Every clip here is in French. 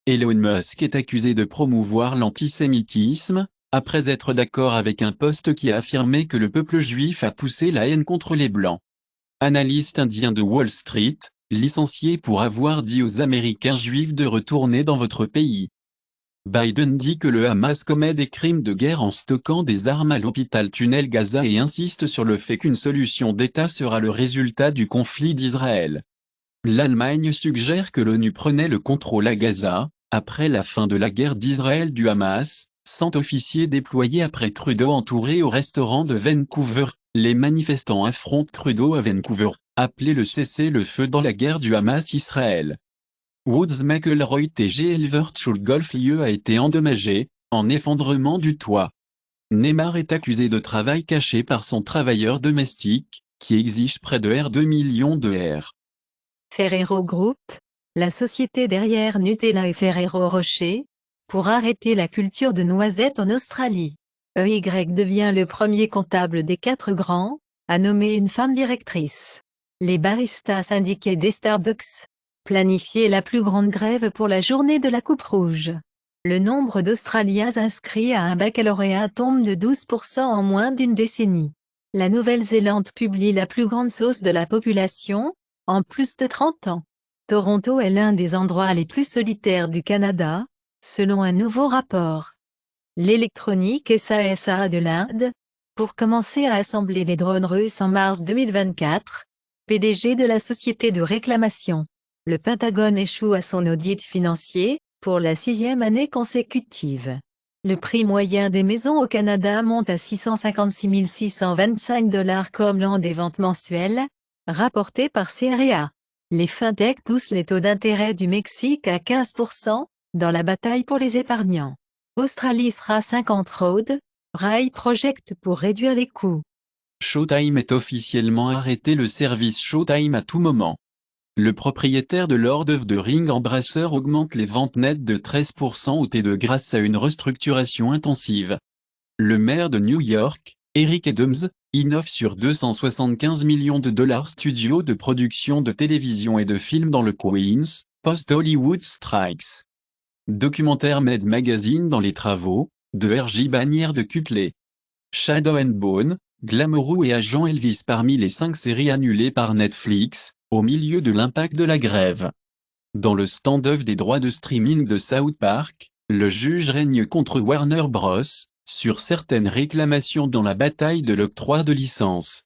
Elon Musk est accusé de promouvoir l'antisémitisme, après être d'accord avec un post qui a affirmé que le peuple juif a poussé la haine contre les Blancs. Analyste indien de Wall Street, licencié pour avoir dit aux Américains juifs de retourner dans votre pays. Biden dit que le Hamas commet des crimes de guerre en stockant des armes à l'hôpital Tunnel Gaza et insiste sur le fait qu'une solution d'État sera le résultat du conflit d'Israël. L'Allemagne suggère que l'ONU prenait le contrôle à Gaza, après la fin de la guerre d'Israël du Hamas, 100 officiers déployés après Trudeau entouré au restaurant de Vancouver. Les manifestants affrontent Trudeau à Vancouver, appelé le cessez-le-feu dans la guerre du Hamas-Israël. Woods McIlroy TGL Virtual Golf Lieu a été endommagé, en effondrement du toit. Neymar est accusé de travail caché par son travailleur domestique, qui exige près de R$ 2 millions de R. Ferrero Group, la société derrière Nutella et Ferrero Rocher, pour arrêter la culture de noisettes en Australie. EY devient le premier comptable des 4 grands, à nommer une femme directrice. Les baristas syndiqués des Starbucks planifiaient la plus grande grève pour la journée de la Coupe Rouge. Le nombre d'Australiens inscrits à un baccalauréat tombe de 12% en moins d'une décennie. La Nouvelle-Zélande publie la plus grande sauce de la population, en plus de 30 ans. Toronto est l'un des endroits les plus solitaires du Canada, selon un nouveau rapport. L'électronique SA de l'Inde, pour commencer à assembler les drones russes en mars 2024, PDG de la société de réclamation. Le Pentagone échoue à son audit financier, pour la 6e année consécutive. Le prix moyen des maisons au Canada monte à 656 625 $ comme l'an des ventes mensuelles, rapporté par CREA. Les fintechs poussent les taux d'intérêt du Mexique à 15%, dans la bataille pour les épargnants. Australie sera 50 Road, Rail project pour réduire les coûts. Showtime est officiellement arrêté. Le service Showtime à tout moment. Le propriétaire de Lord of the Ring Embracer augmente les ventes nettes de 13% au T2 grâce à une restructuration intensive. Le maire de New York, Eric Adams, innove sur 275 millions de dollars studio de production de télévision et de films dans le Queens, post-Hollywood Strikes. Documentaire Mad Magazine dans les travaux, de R.J. Bannière de Cutley. Shadow and Bone, Glamourou et Agent Elvis parmi les 5 séries annulées par Netflix, au milieu de l'impact de la grève. Dans le stand-off des droits de streaming de South Park, le juge règne contre Warner Bros. Sur certaines réclamations dans la bataille de l'octroi de licence.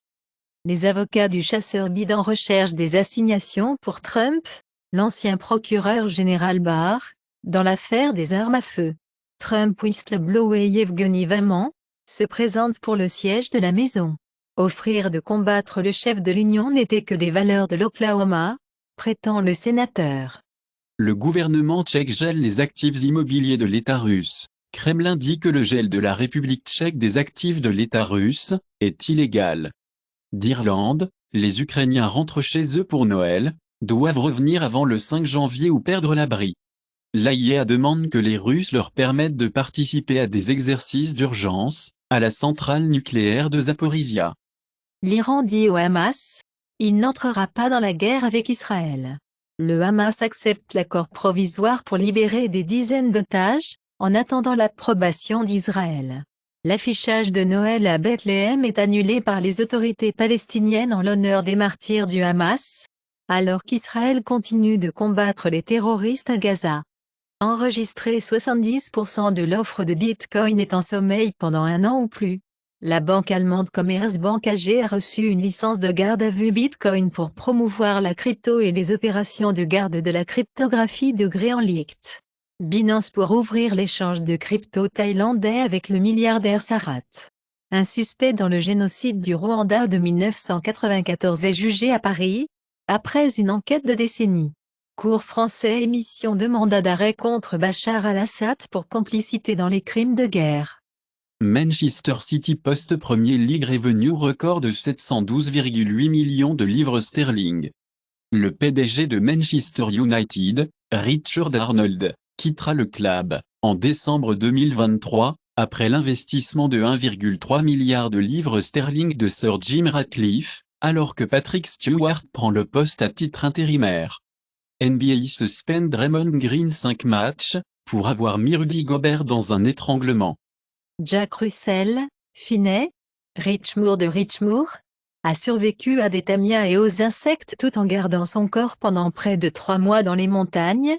Les avocats du chasseur Biden recherchent des assignations pour Trump, l'ancien procureur général Barr, dans l'affaire des armes à feu. Trump whistleblower Yevgeny Vaman, se présente pour le siège de la maison. Offrir de combattre le chef de l'Union n'était que des valeurs de l'Oklahoma, prétend le sénateur. Le gouvernement tchèque gèle les actifs immobiliers de l'État russe. Kremlin dit que le gel de la République tchèque des actifs de l'État russe est illégal. D'Irlande, les Ukrainiens rentrent chez eux pour Noël, doivent revenir avant le 5 janvier ou perdre l'abri. L'AIEA demande que les Russes leur permettent de participer à des exercices d'urgence, à la centrale nucléaire de Zaporizhia. L'Iran dit au Hamas, il n'entrera pas dans la guerre avec Israël. Le Hamas accepte l'accord provisoire pour libérer des dizaines d'otages, en attendant l'approbation d'Israël. L'affichage de Noël à Bethléem est annulé par les autorités palestiniennes en l'honneur des martyrs du Hamas, alors qu'Israël continue de combattre les terroristes à Gaza. Enregistrer 70% de l'offre de Bitcoin est en sommeil pendant 1 an ou plus. La banque allemande Commerzbank AG a reçu une licence de garde à vue Bitcoin pour promouvoir la crypto et les opérations de garde de la cryptographie de gré en lict. Binance pour ouvrir l'échange de crypto thaïlandais avec le milliardaire Sarat. Un suspect dans le génocide du Rwanda de 1994 est jugé à Paris, après une enquête de décennies. Cour français émission de mandat d'arrêt contre Bachar al-Assad pour complicité dans les crimes de guerre. Manchester City poste premier League Revenue record de 712,8 millions de livres sterling. Le PDG de Manchester United, Richard Arnold, quittera le club, en décembre 2023, après l'investissement de 1,3 milliard de livres sterling de Sir Jim Ratcliffe, alors que Patrick Stewart prend le poste à titre intérimaire. NBA suspend Draymond Green 5 matchs, pour avoir mis Rudy Gobert dans un étranglement. Jack Russell, Finney, Richmour de Richmour, a survécu à des tamias et aux insectes tout en gardant son corps pendant près de 3 mois dans les montagnes,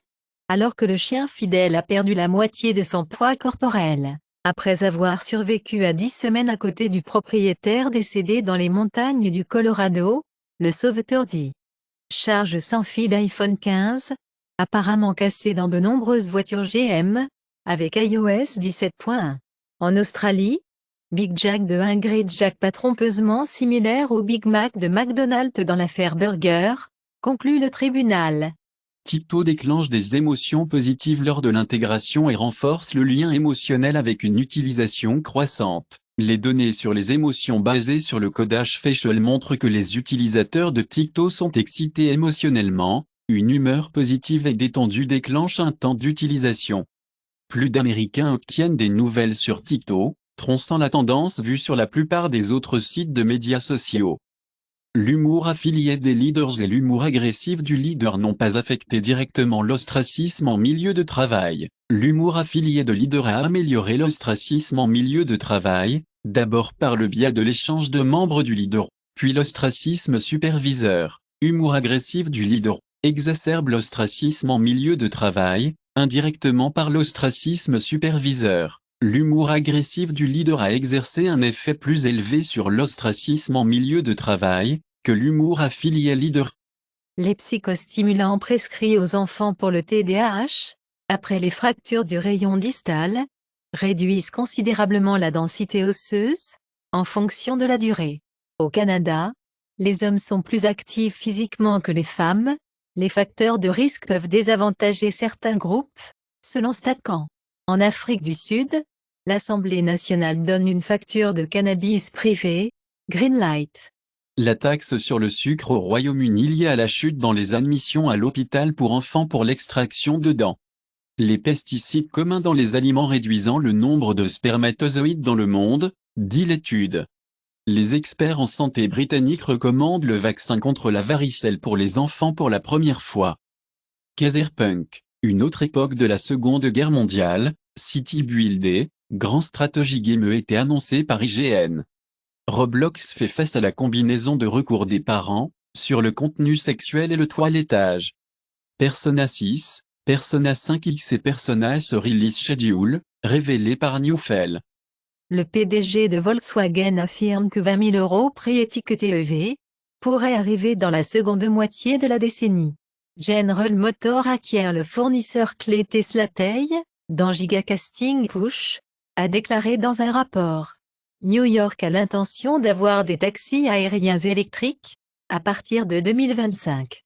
alors que le chien fidèle a perdu la moitié de son poids corporel. Après avoir survécu à 10 semaines à côté du propriétaire décédé dans les montagnes du Colorado, le sauveteur dit. Charge sans fil d'iPhone 15, apparemment cassé dans de nombreuses voitures GM, avec iOS 17.1. En Australie, Big Jack de Ingrid Jack pas trompeusement similaire au Big Mac de McDonald's dans l'affaire Burger, conclut le tribunal. TikTok déclenche des émotions positives lors de l'intégration et renforce le lien émotionnel avec une utilisation croissante. Les données sur les émotions basées sur le codage facial montrent que les utilisateurs de TikTok sont excités émotionnellement, une humeur positive et détendue déclenche un temps d'utilisation. Plus d'Américains obtiennent des nouvelles sur TikTok, tronçant la tendance vue sur la plupart des autres sites de médias sociaux. L'humour affilié des leaders et l'humour agressif du leader n'ont pas affecté directement l'ostracisme en milieu de travail. L'humour affilié de leader a amélioré l'ostracisme en milieu de travail, d'abord par le biais de l'échange de membres du leader, puis l'ostracisme superviseur. Humour agressif du leader exacerbe l'ostracisme en milieu de travail, indirectement par l'ostracisme superviseur. L'humour agressif du leader a exercé un effet plus élevé sur l'ostracisme en milieu de travail, que l'humour affilié leader. Les psychostimulants prescrits aux enfants pour le TDAH, après les fractures du rayon distal, réduisent considérablement la densité osseuse, en fonction de la durée. Au Canada, les hommes sont plus actifs physiquement que les femmes, les facteurs de risque peuvent désavantager certains groupes, selon StatCan. En Afrique du Sud, l'Assemblée nationale donne une facture de cannabis privée, Greenlight. La taxe sur le sucre au Royaume-Uni liée à la chute dans les admissions à l'hôpital pour enfants pour l'extraction de dents. Les pesticides communs dans les aliments réduisant le nombre de spermatozoïdes dans le monde, dit l'étude. Les experts en santé britanniques recommandent le vaccin contre la varicelle pour les enfants pour la première fois. Kazerpunk, une autre époque de la Seconde Guerre mondiale, City Buildé, grand stratégie game était annoncé par IGN. Roblox fait face à la combinaison de recours des parents, sur le contenu sexuel et le toilettage. Persona 6, Persona 5X et Persona S Release Schedule, révélé par Newfell. Le PDG de Volkswagen affirme que 20 000 € prix étiqueté EV, pourraient arriver dans la seconde moitié de la décennie. General Motors acquiert le fournisseur clé Tesla Tay, dans Gigacasting Push, a déclaré dans un rapport. New York a l'intention d'avoir des taxis aériens électriques, à partir de 2025.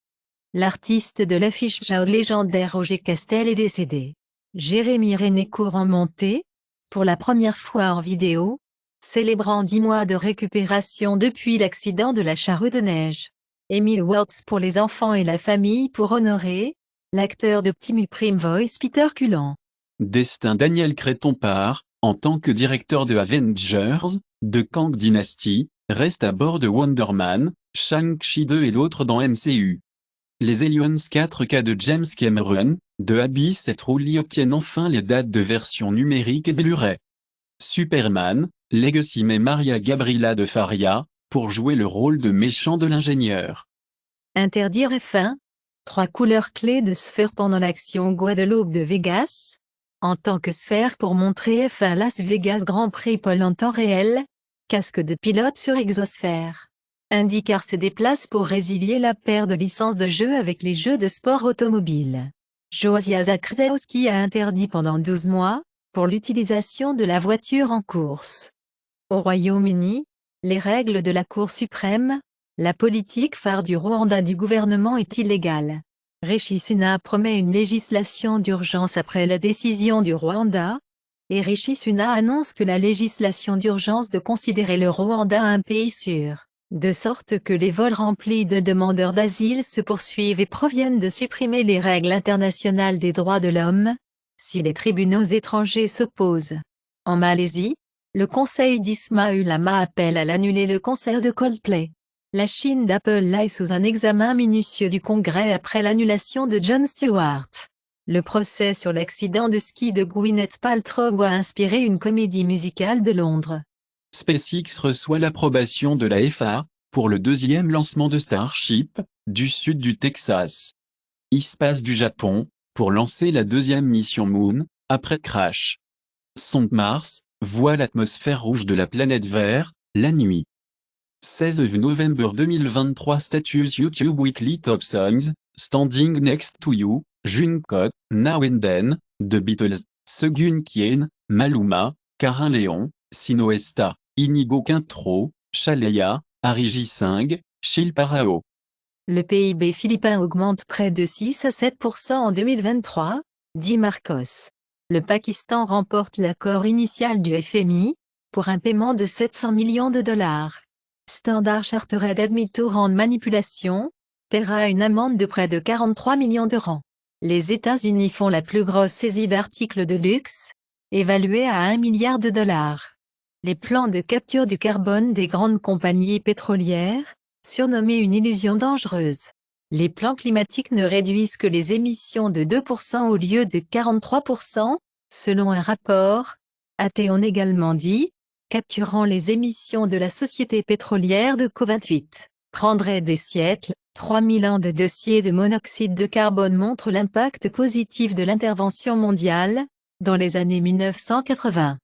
L'artiste de l'affiche Jao légendaire Roger Castel est décédé. Jérémy René-Court en montée, pour la première fois en vidéo, célébrant 10 mois de récupération depuis l'accident de la charrue de neige. Emile Waltz pour les enfants et la famille pour honorer l'acteur d'Optimus Prime Voice Peter Cullen. Destin Daniel Créton-Part, en tant que directeur de Avengers, de Kang Dynasty, reste à bord de Wonder Man, Shang-Chi 2 et d'autres dans MCU. Les Aliens 4K de James Cameron, de Abyss et Trulli obtiennent enfin les dates de version numérique et Blu-ray. Superman, Legacy met Maria Gabriela de Faria, pour jouer le rôle de méchant de l'ingénieur. Interdire F1. 3 couleurs clés de sphère pendant l'action Guadeloupe de Vegas. En tant que sphère pour montrer F1 Las Vegas Grand Prix Paul en temps réel. Casque de pilote sur exosphère. IndyCar se déplace pour résilier la paire de licences de jeu avec les jeux de sport automobile. Josia Zakrzewski a interdit pendant 12 mois, pour l'utilisation de la voiture en course. Au Royaume-Uni, les règles de la Cour suprême, la politique phare du Rwanda du gouvernement est illégale. Rishi Sunak promet une législation d'urgence après la décision du Rwanda, et Rishi Sunak annonce que la législation d'urgence de considérer le Rwanda un pays sûr, de sorte que les vols remplis de demandeurs d'asile se poursuivent et proviennent de supprimer les règles internationales des droits de l'homme, si les tribunaux étrangers s'opposent. En Malaisie, le conseil d'Ismail Lama appelle à l'annuler le concert de Coldplay. La Chine d'Apple lie sous un examen minutieux du Congrès après l'annulation de Jon Stewart. Le procès sur l'accident de ski de Gwyneth Paltrow a inspiré une comédie musicale de Londres. SpaceX reçoit l'approbation de la FAA pour le deuxième lancement de Starship, du sud du Texas. iSpace du Japon, pour lancer la deuxième mission Moon, après crash. Sonde Mars, voit l'atmosphère rouge de la planète Vert, la nuit. 16 novembre 2023 Status YouTube Weekly Top Songs, Standing Next to You, Jungkook, Now and Then, The Beatles, Segun Kien, Maluma, Karin Léon, Sinoesta, Inigo Quintro, Chaleya, Ariji Singh, Shilpa Rao. Le PIB philippin augmente près de 6 à 7% en 2023, dit Marcos. Le Pakistan remporte l'accord initial du FMI, pour un paiement de 700 millions de dollars. Standard Chartered admis to rendre manipulation, paiera une amende de près de 43 millions d'euros. Les États-Unis font la plus grosse saisie d'articles de luxe, évaluée à 1 milliard de dollars. Les plans de capture du carbone des grandes compagnies pétrolières, surnommés une illusion dangereuse. Les plans climatiques ne réduisent que les émissions de 2% au lieu de 43%, selon un rapport, ont également dit, capturant les émissions de la société pétrolière de Co28. Prendrait des siècles, 3000 ans de dossiers de monoxyde de carbone montrent l'impact positif de l'intervention mondiale, dans les années 1980.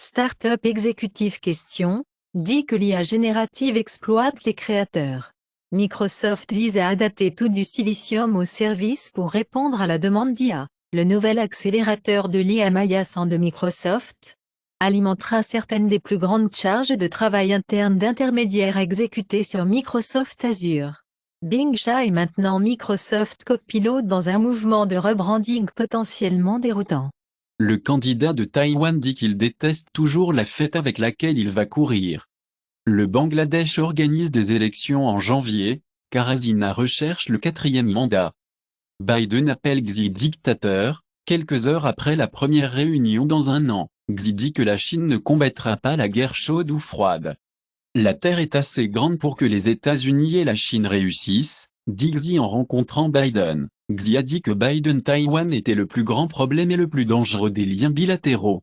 Startup Exécutif Question, dit que l'IA générative exploite les créateurs. Microsoft vise à adapter tout du silicium au service pour répondre à la demande d'IA. Le nouvel accélérateur de l'IA Maya 100 de Microsoft alimentera certaines des plus grandes charges de travail interne d'intermédiaires exécutées sur Microsoft Azure. Bing Chat est maintenant Microsoft Copilot dans un mouvement de rebranding potentiellement déroutant. Le candidat de Taïwan dit qu'il déteste toujours la fête avec laquelle il va courir. Le Bangladesh organise des élections en janvier, car Hasina recherche le 4e mandat. Biden appelle Xi dictateur, quelques heures après la première réunion dans un an. Xi dit que la Chine ne combattra pas la guerre chaude ou froide. La Terre est assez grande pour que les États-Unis et la Chine réussissent, dit Xi en rencontrant Biden. Xi a dit que Biden-Taïwan était le plus grand problème et le plus dangereux des liens bilatéraux.